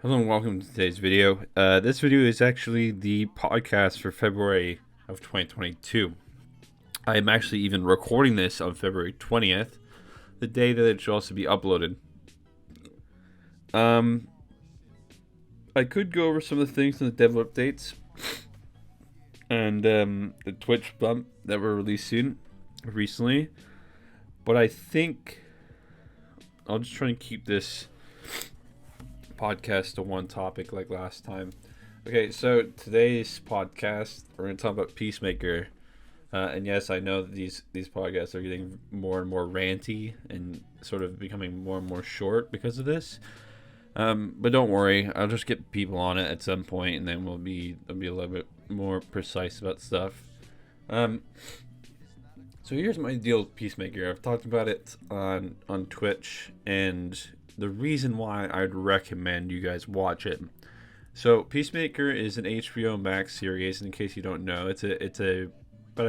Hello and welcome to today's video. This video is actually the podcast for February of 2022. I am actually even recording this on February 20th, the day that it should also be uploaded. I could go over some of the things in the devil updates and the Twitch bump that were released recently, but I think I'll just try and keep this podcast to one topic like last time. Okay, so today's podcast we're going to talk about Peacemaker, and yes, I know that these podcasts are getting more and more ranty and sort of becoming more and more short because of this. But don't worry, I'll just get people on it at some point, and then I'll be a little bit more precise about stuff. So here's my deal with Peacemaker. I've talked about it on Twitch, and the reason why I'd recommend you guys watch it. So Peacemaker is an HBO Max series. In case you don't know, it's about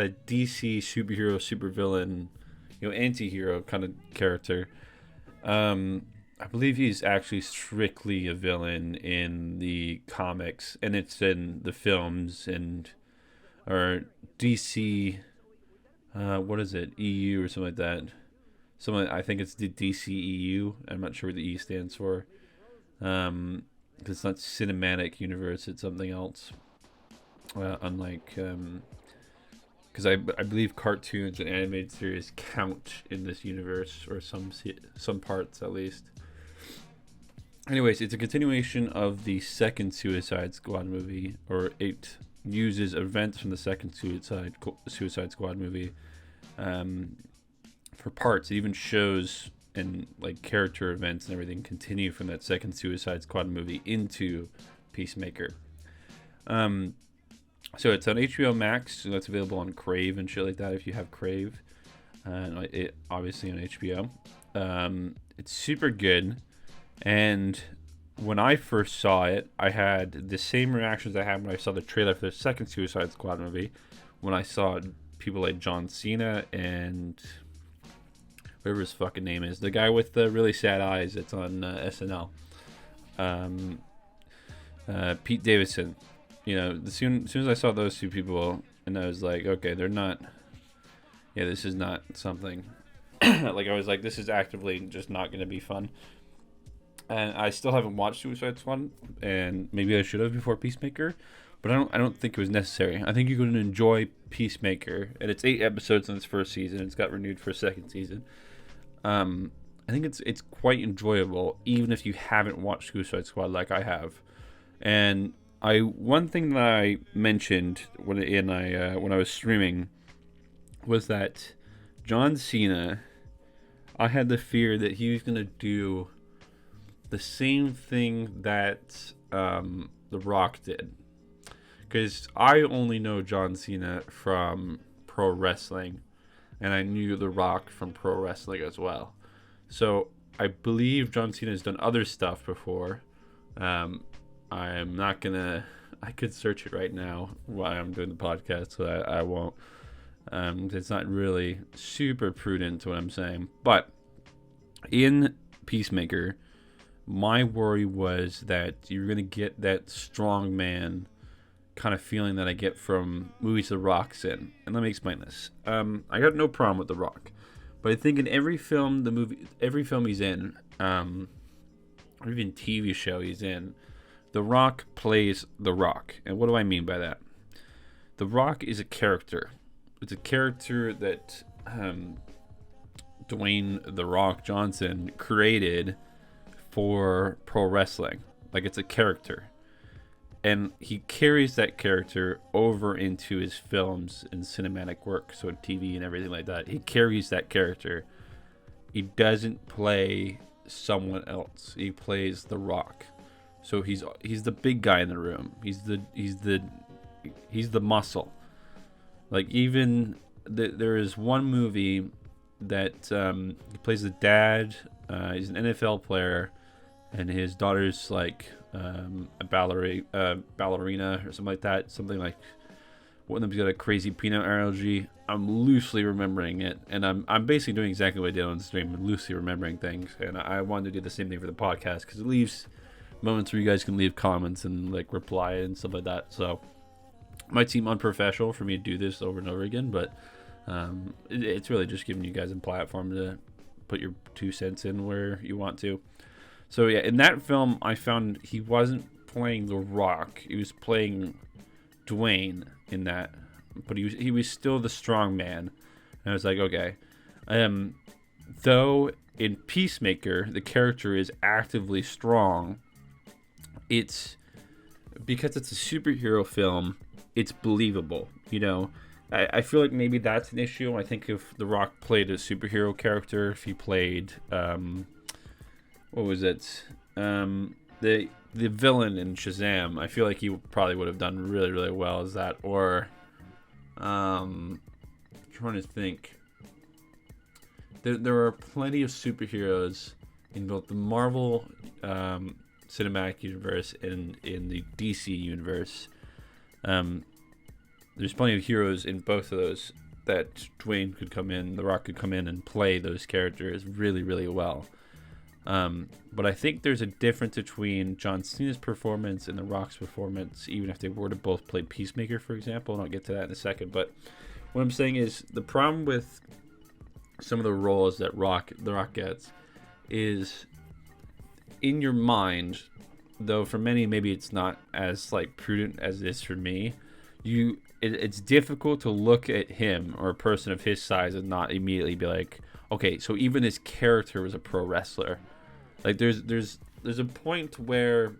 a DC superhero, supervillain, anti-hero kind of character. I believe he's actually strictly a villain in the comics, and it's in the films or DC. What is it? EU or something like that. I think it's the DCEU. I'm not sure what the E stands for. Because it's not cinematic universe, it's something else. Unlike, because I believe cartoons and animated series count in this universe, or some parts at least. Anyways, it's a continuation of the second Suicide Squad movie, or it uses events from the second Suicide Squad movie. For parts, it even shows and like character events and everything continue from that second Suicide Squad movie into Peacemaker. So it's on HBO Max, so that's available on Crave and shit like that if you have Crave. It obviously on HBO. It's super good, and when I first saw it, I had the same reactions I had when I saw the trailer for the second Suicide Squad movie. When I saw people like John Cena and whatever his fucking name is, the guy with the really sad eyes that's on SNL, Pete Davidson. As soon as I saw those two people, and I was like, okay, they're not. Yeah, this is not something. Like I was like, this is actively just not going to be fun. And I still haven't watched Suicide Squad, and maybe I should have before Peacemaker, but I don't think it was necessary. I think you're going to enjoy Peacemaker, and it's 8 episodes in its first season. It's got renewed for a second season. I think it's quite enjoyable, even if you haven't watched Suicide Squad like I have. And one thing that I mentioned when I was streaming was that John Cena, I had the fear that he was gonna do the same thing that The Rock did, because I only know John Cena from pro wrestling, and I knew The Rock from pro wrestling as well. So I believe John Cena has done other stuff before. I'm not gonna. I could search it right now while I'm doing the podcast, so I won't. It's not really super prudent to what I'm saying. But in Peacemaker, my worry was that you're gonna get that strong man kind of feeling that I get from movies The Rock's in. And let me explain this. I got no problem with The Rock, but I think in every film he's in, or even TV show he's in, The Rock plays The Rock. And what do I mean by that? The Rock is a character. It's a character that Dwayne The Rock Johnson created for pro wrestling. Like, it's a character. And he carries that character over into his films and cinematic work, so TV and everything like that. He carries that character. He doesn't play someone else. He plays The Rock. So he's the big guy in the room. He's the muscle. Like, even there is one movie that he plays the dad. He's an NFL player, and his daughter's like a ballerina or something like that. Something like one of them's got a crazy peanut allergy. I'm loosely remembering it, and I'm basically doing exactly what I did on the stream. I'm loosely remembering things, and I wanted to do the same thing for the podcast because it leaves moments where you guys can leave comments and like reply and stuff like that. So it might seem unprofessional for me to do this over and over again, but it's really just giving you guys a platform to put your 2 cents in where you want to. So yeah, in that film, I found he wasn't playing The Rock. He was playing Dwayne in that, but he was still the strong man. And I was like, okay. Though in Peacemaker, the character is actively strong. It's because it's a superhero film. It's believable, you know. I feel like maybe that's an issue. I think if The Rock played a superhero character, if he played what was it? The villain in Shazam, I feel like he probably would have done really, really well as that. Or I'm trying to think. There are plenty of superheroes in both the Marvel cinematic universe and in the DC universe. There's plenty of heroes in both of those that Dwayne could come in, The Rock could come in and play those characters really, really well. But I think there's a difference between John Cena's performance and The Rock's performance, even if they were to both play Peacemaker, for example. And I'll get to that in a second. But what I'm saying is the problem with some of the roles that The Rock gets is in your mind, though for many maybe it's not as like prudent as it is for me. It's difficult to look at him or a person of his size and not immediately be like, okay, so even his character was a pro wrestler. Like there's a point where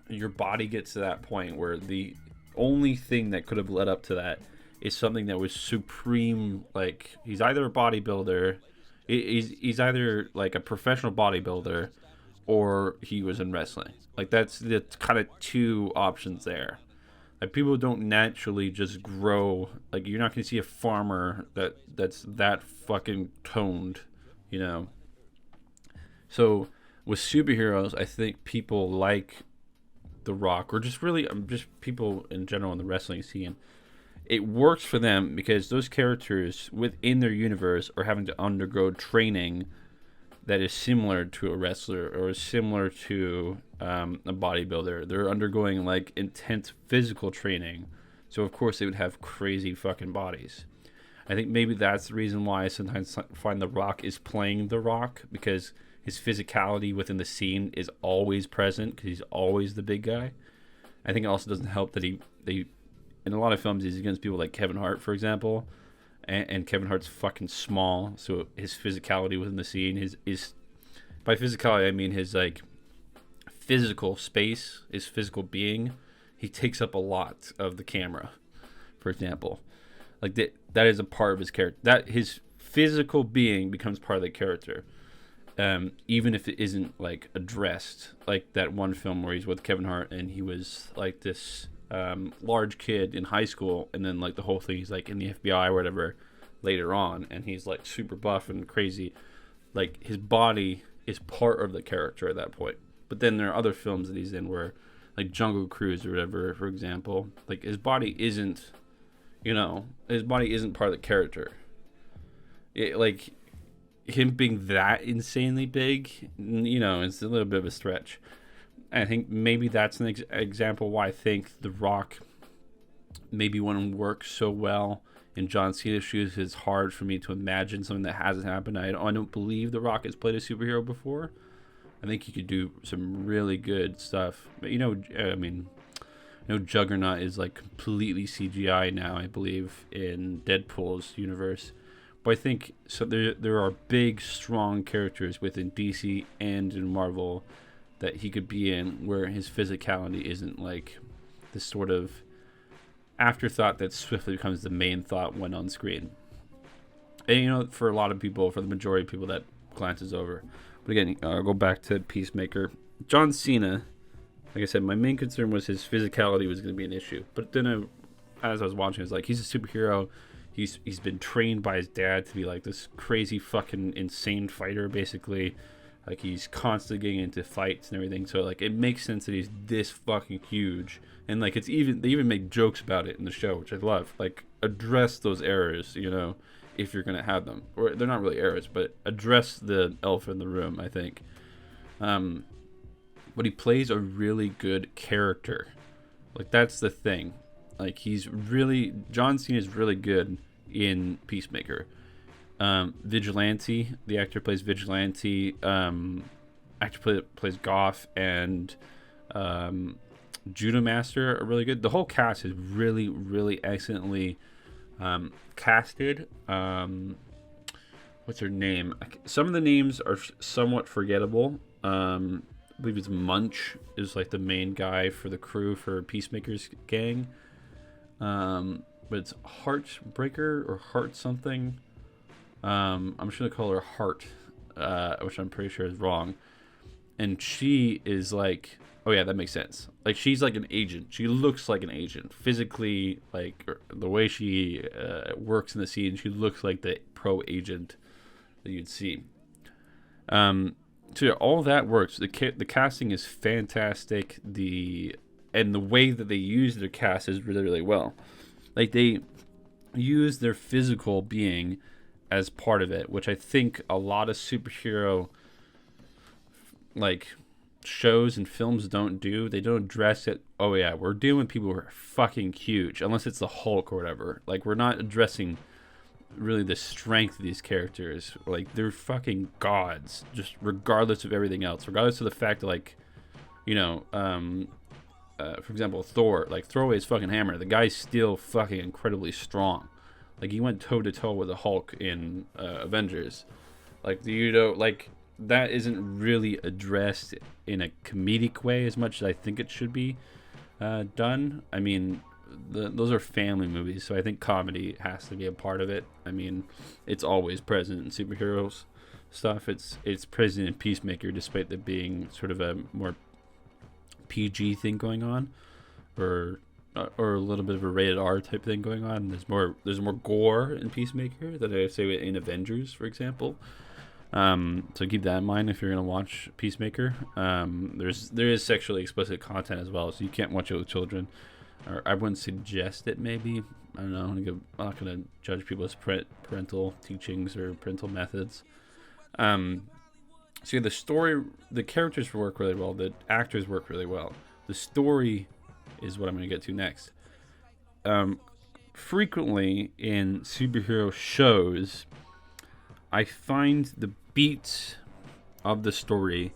your body gets to that point where the only thing that could have led up to that is something that was supreme. Like he's either a bodybuilder, he's either like a professional bodybuilder, or he was in wrestling. Like that's the kind of 2 options there. Like people don't naturally just grow. Like you're not gonna see a farmer that's that fucking toned, you know. So with superheroes, I think people like The Rock, or just really just people in general in the wrestling scene, it works for them because those characters within their universe are having to undergo training that is similar to a wrestler or similar to a bodybuilder. They're undergoing like intense physical training, so of course they would have crazy fucking bodies. I think maybe that's the reason why I sometimes find The Rock is playing The Rock, because his physicality within the scene is always present because he's always the big guy. I think it also doesn't help that they in a lot of films he's against people like Kevin Hart, for example, and Kevin Hart's fucking small, so his physicality within the scene is by physicality I mean his like physical space, his physical being. He takes up a lot of the camera, for example. Like that is a part of his character. That his physical being becomes part of the character, even if it isn't like addressed. Like that one film where he's with Kevin Hart and he was like this large kid in high school, and then like the whole thing he's like in the FBI or whatever later on, and he's like super buff and crazy. Like his body is part of the character at that point. But then there are other films that he's in where, like Jungle Cruise or whatever, for example, like his body isn't, his body isn't part of the character. Like him being that insanely big, it's a little bit of a stretch. I think maybe that's an example why I think The Rock maybe wouldn't work so well in John Cena's shoes. It's hard for me to imagine something that hasn't happened. I don't believe The Rock has played a superhero before. I think he could do some really good stuff. But, Juggernaut is like completely CGI now, I believe, in Deadpool's universe. But I think so. There are big, strong characters within DC and in Marvel that he could be in where his physicality isn't like this sort of afterthought that swiftly becomes the main thought when on screen. And for a lot of people, for the majority of people, that glances over. But again, I'll go back to Peacemaker. John Cena, like I said, my main concern was his physicality was going to be an issue. But then as I was watching, I was like, he's a superhero. He's been trained by his dad to be like this crazy fucking insane fighter, basically. Like he's constantly getting into fights and everything. So like it makes sense that he's this fucking huge. And like they even make jokes about it in the show, which I love. Like address those errors, if you're gonna have them. Or they're not really errors, but address the elephant in the room, I think. But but he plays a really good character. Like, that's the thing. Like, John Cena is really good in Peacemaker. Vigilante, the actor plays Vigilante. Plays Goff, and Judo Master are really good. The whole cast is really, really excellently casted. What's her name? Some of the names are somewhat forgettable. I believe it's Munch is like the main guy for the crew for Peacemaker's gang. But it's Heartbreaker or Heart something. I'm just gonna call her Heart, which I'm pretty sure is wrong. And she is like, oh yeah, that makes sense. Like, she's like an agent. She looks like an agent physically. Like, the way she works in the scene, she looks like the pro agent that you'd see. So yeah, all that works. The casting is fantastic. And the way that they use their cast is really, really well. Like, they use their physical being as part of it, which I think a lot of superhero like shows and films don't do. They don't address it. Oh yeah, we're dealing with people who are fucking huge, unless it's the Hulk or whatever. Like, we're not addressing really the strength of these characters. Like, they're fucking gods, just regardless of everything else, regardless of the fact that, like, you know, for example, Thor, like, throw away his fucking hammer, the guy's still fucking incredibly strong. Like, he went toe to toe with the Hulk in Avengers. Like, like, that isn't really addressed in a comedic way as much as I think it should be done. I mean, those are family movies, so I think comedy has to be a part of it. I mean, it's always present in superheroes stuff. It's present in Peacemaker, despite there being sort of a more PG thing going on, or a little bit of a rated R type thing going on. There's more gore in Peacemaker than I say in Avengers, for example. So keep that in mind if you're gonna watch Peacemaker. There is sexually explicit content as well, so you can't watch it with children. Or I wouldn't suggest it. Maybe, I don't know. I'm not gonna judge people's parental teachings or parental methods. So yeah, the characters work really well. The actors work really well. The story is what I'm gonna get to next. Frequently in superhero shows, I find the beats of the story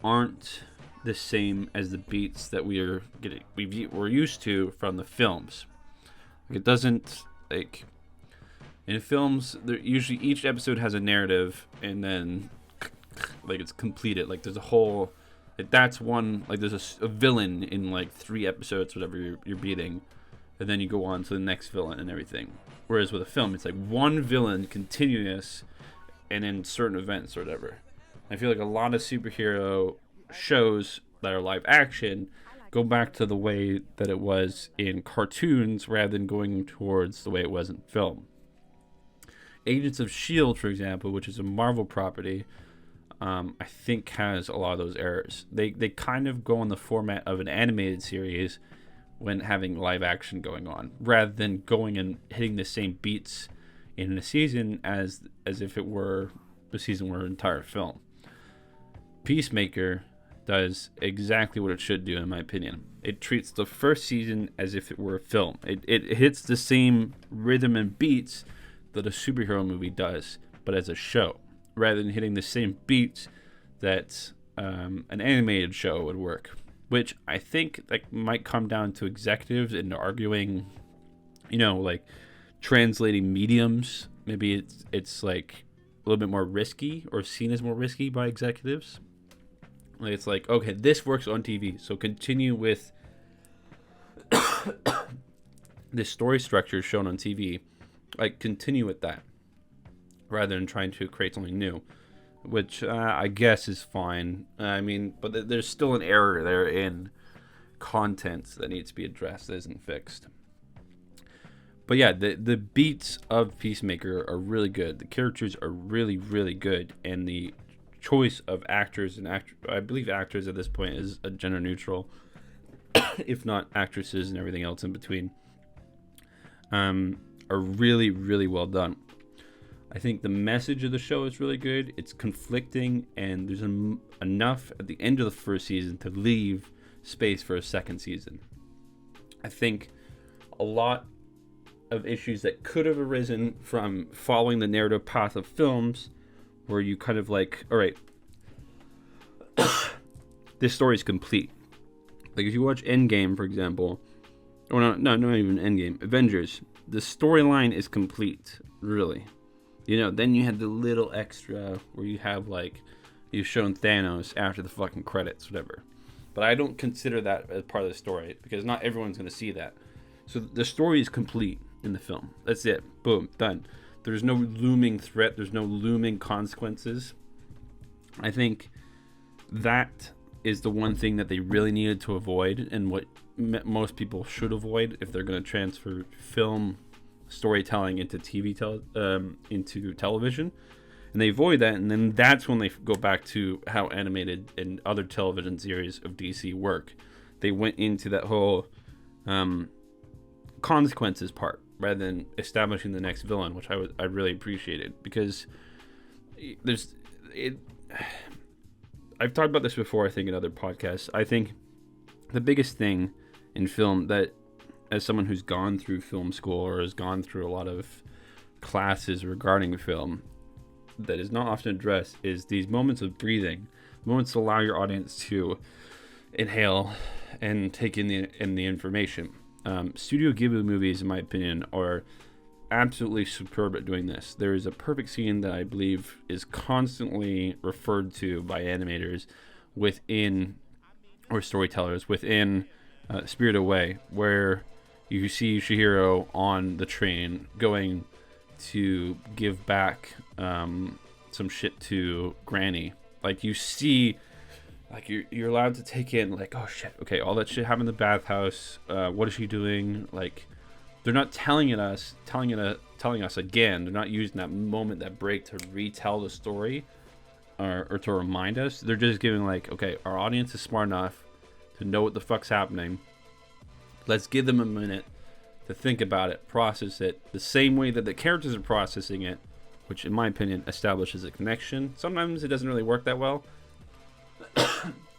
aren't the same as the beats that we're used to from the films. Like, it doesn't, like, in films, usually each episode has a narrative, and then like it's completed. Like, there's a whole, like, that's one, like, there's a villain in like 3 episodes, whatever you're beating, and then you go on to the next villain and everything. Whereas with a film, it's like one villain continuous, and in certain events or whatever. I feel like a lot of superhero shows that are live action go back to the way that it was in cartoons rather than going towards the way it was in film. Agents of S.H.I.E.L.D., for example, which is a Marvel property, I think has a lot of those errors. They kind of go in the format of an animated series when having live action going on, rather than going and hitting the same beats in a season as if it were the season were an entire film. Peacemaker does exactly what it should do, in my opinion. It treats the first season as if it were a film. It hits the same rhythm and beats that a superhero movie does, but as a show, rather than hitting the same beats that an animated show would work. Which I think, like, might come down to executives and arguing, you know, like, translating mediums. Maybe it's like a little bit more risky, or seen as more risky by executives. Like, it's like, okay, this works on TV, so continue with this story structure shown on TV. Like, continue with that, rather than trying to create something new, which I guess is fine. I mean, but there's still an error there in content that needs to be addressed that isn't fixed. But yeah, the beats of Peacemaker are really good. The characters are really, really good, and the choice of actors and I believe actors at this point is a gender neutral, if not actresses and everything else in between, are really, really well done. I think the message of the show is really good. It's conflicting, and there's enough at the end of the first season to leave space for a second season. I think a lot of issues that could have arisen from following the narrative path of films, where you kind of like, all right, this story is complete. Like if you watch Endgame, for example, or not even Endgame, Avengers, the storyline is complete, really. Then you had the little extra where you have like, you've shown Thanos after the fucking credits, whatever. But I don't consider that as part of the story, because not everyone's going to see that. So the story is complete in the film. That's it. Boom. Done. There's no looming threat. There's no looming consequences. I think that is the one thing that they really needed to avoid, and what most people should avoid if they're going to transfer film storytelling into into television. And they avoid that, and then that's when they go back to how animated and other television series of DC work. They went into that whole consequences part rather than establishing the next villain, which I really appreciated, because I've talked about this before, I think, in other podcasts. I think the biggest thing in film, that as someone who's gone through film school or has gone through a lot of classes regarding film, that is not often addressed, is these moments of breathing, moments to allow your audience to inhale and take in the information. Studio Ghibli movies, in my opinion, are absolutely superb at doing this. There is a perfect scene that I believe is constantly referred to by animators within, or storytellers within, Spirited Away, where you see Chihiro on the train going to give back some shit to Granny. Like, you see, like, you're allowed to take in, like, oh shit, okay, all that shit happened in the bathhouse. What is she doing? Like, they're not telling us again. They're not using that moment, that break, to retell the story or to remind us. They're just giving, like, okay, our audience is smart enough to know what the fuck's happening. Let's give them a minute to think about it, process it, the same way that the characters are processing it, which in my opinion establishes a connection. Sometimes it doesn't really work that well,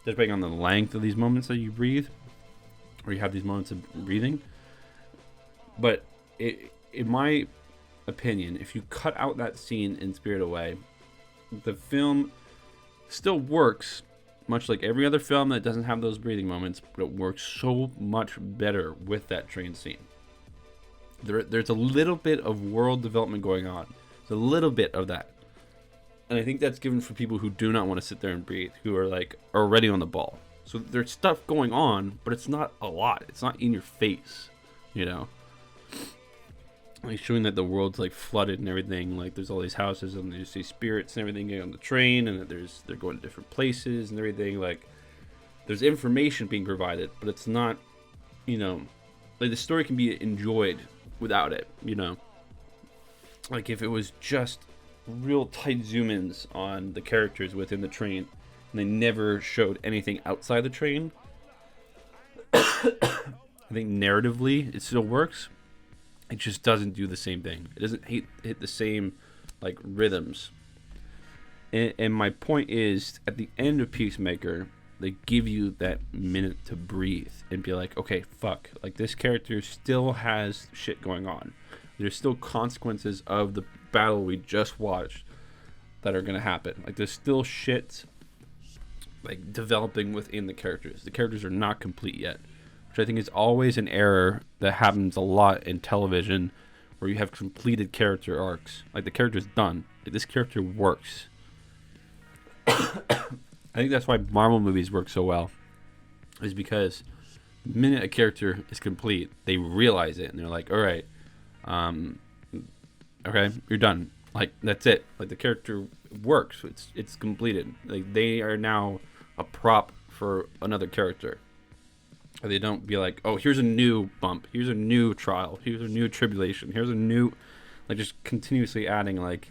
depending on the length of these moments that you breathe, or you have these moments of breathing. But in my opinion, if you cut out that scene in Spirited Away, the film still works, much like every other film that doesn't have those breathing moments, but it works so much better with that train scene. There's a little bit of world development going on. There's a little bit of that. And I think that's given for people who do not want to sit there and breathe, who are like already on the ball. So there's stuff going on, but it's not a lot. It's not in your face, Like showing that the world's like flooded and everything. Like there's all these houses and you see spirits and everything getting on the train, and that they're going to different places and everything. Like there's information being provided, but it's not, like the story can be enjoyed without it, Like if it was just real tight zoom-ins on the characters within the train, and they never showed anything outside the train, I think narratively it still works. It just doesn't do the same thing. It doesn't hit the same like rhythms. And my point is, at the end of Peacemaker, they give you that minute to breathe and be like, okay, fuck. Like this character still has shit going on. There's still consequences of the battle we just watched that are gonna happen. Like there's still shit like developing within the characters. The characters are not complete yet, which I think is always an error that happens a lot in television, where you have completed character arcs. Like the character's done. Like this character works. I think that's why Marvel movies work so well, is because the minute a character is complete, they realize it and they're like, all right, okay, you're done. Like that's it. Like the character works. It's completed. Like they are now a prop for another character. Or they don't be like, oh, here's a new bump, here's a new trial, here's a new tribulation, here's a new, like just continuously adding like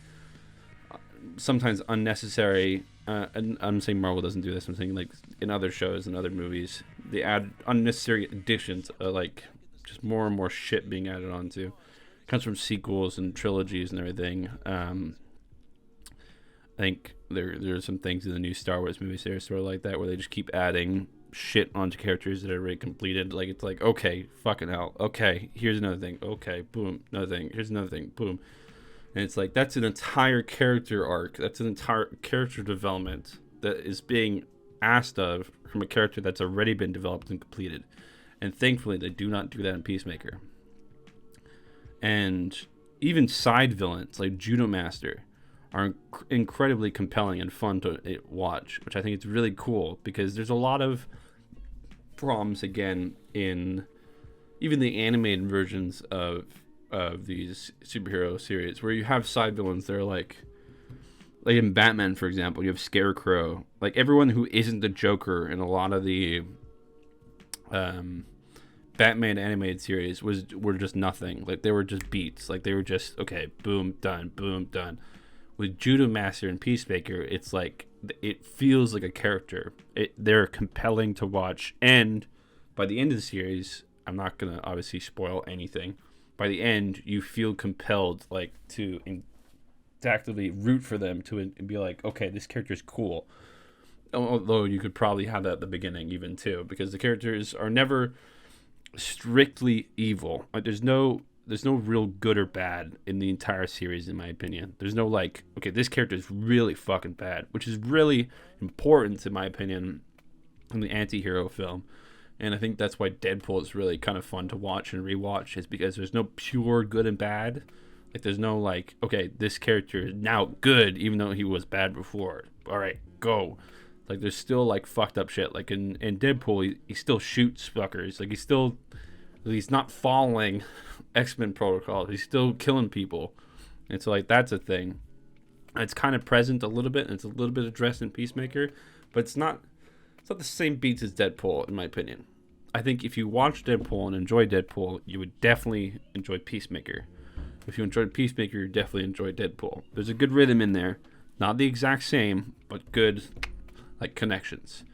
sometimes unnecessary. And I'm saying Marvel doesn't do this. I'm saying like in other shows and other movies, they add unnecessary additions, like just more and more shit being added onto. comes from sequels and trilogies and everything. I think there's some things in the new Star Wars movie series sort of like that, where they just keep adding shit onto characters that are already completed. Like, it's like, okay, fucking hell, okay, here's another thing, okay, boom, another thing, here's another thing, boom. And it's like, that's an entire character arc, that's an entire character development that is being asked of from a character that's already been developed and completed. And thankfully they do not do that in Peacemaker. And even side villains like Judo Master are incredibly compelling and fun to watch, which I think is really cool, because there's a lot of problems, again, in even the animated versions of these superhero series, where you have side villains that are like in Batman, for example, you have Scarecrow. Like, everyone who isn't the Joker in a lot of the Batman animated series were just nothing. Like, they were just beats. Like, they were just, okay, boom, done, boom, done. With Judo Master and Peacemaker, it's like, it feels like a character. They're compelling to watch, and by the end of the series, I'm not gonna obviously spoil anything. By the end, you feel compelled, like, to actively root for them, to be like, okay, this character's cool. Although you could probably have that at the beginning even too, because the characters are never strictly evil. Like, there's no real good or bad in the entire series, in my opinion. There's no, like, okay, this character is really fucking bad, which is really important, in my opinion, in the anti-hero film. And I think that's why Deadpool is really kind of fun to watch and rewatch, is because there's no pure good and bad. Like, there's no, like, okay, this character is now good, even though he was bad before. All right, go. Like, there's still, like, fucked up shit. Like, in Deadpool, he still shoots fuckers. Like, he's not following X-Men protocol. He's still killing people. And so, like, that's a thing. It's kind of present a little bit, and it's a little bit addressed in Peacemaker, but it's not the same beats as Deadpool, in my opinion. I think if you watch Deadpool and enjoy Deadpool, you would definitely enjoy Peacemaker. If you enjoyed Peacemaker, you definitely enjoy Deadpool. There's a good rhythm in there. Not the exact same, but good, like, connections.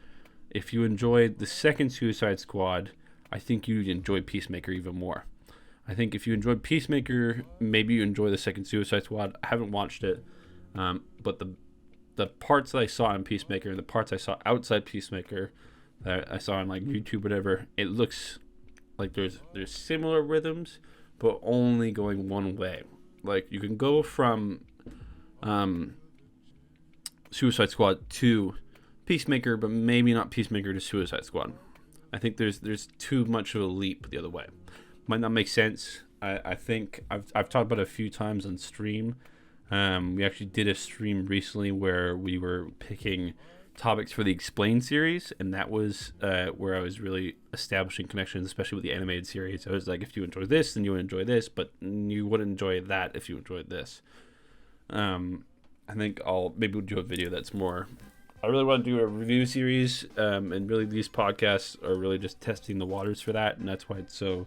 If you enjoyed the second Suicide Squad, I think you'd enjoy Peacemaker even more. I think if you enjoyed Peacemaker, maybe you enjoy the second Suicide Squad. I haven't watched it, but the parts that I saw in Peacemaker and the parts I saw outside Peacemaker that I saw on, like, YouTube, whatever, it looks like there's similar rhythms, but only going one way. Like, you can go from Suicide Squad to Peacemaker, but maybe not Peacemaker to Suicide Squad. I think there's too much of a leap the other way. Might not make sense. I think I've talked about it a few times on stream. We actually did a stream recently where we were picking topics for the Explain series, and that was where I was really establishing connections, especially with the animated series. I was like, if you enjoy this, then you would enjoy this, but you wouldn't enjoy that if you enjoyed this. I think maybe we'll do a video that's more. I really want to do a review series, and really these podcasts are really just testing the waters for that, and that's why it's so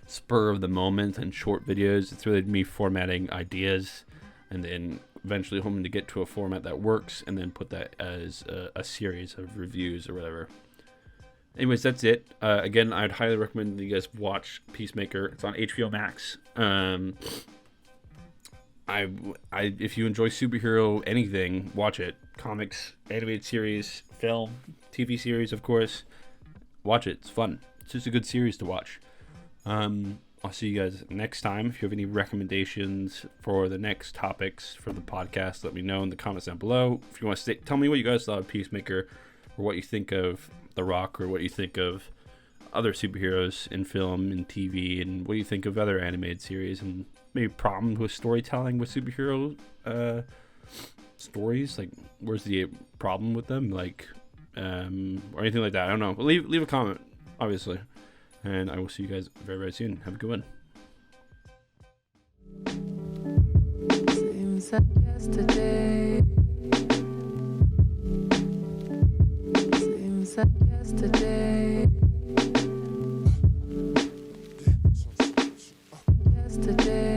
spur of the moment and short videos. It's really me formatting ideas and then eventually hoping to get to a format that works, and then put that as a series of reviews or whatever. Anyways, that's it. Again, I'd highly recommend that you guys watch Peacemaker. It's on HBO Max. If you enjoy superhero anything, watch it. Comics, animated series, film, TV series, of course. Watch it. It's fun. It's just a good series to watch. I'll see you guys next time. If you have any recommendations for the next topics for the podcast, let me know in the comments down below. If you want to tell me what you guys thought of Peacemaker, or what you think of The Rock, or what you think of other superheroes in film and TV, and what you think of other animated series, and maybe problems with storytelling with superhero stories. Like, where's the problem with them? Like, or anything like that. I don't know. But leave a comment, obviously. And I will see you guys very, very soon. Have a good one. Seems like yesterday. Seems like yesterday. Yesterday.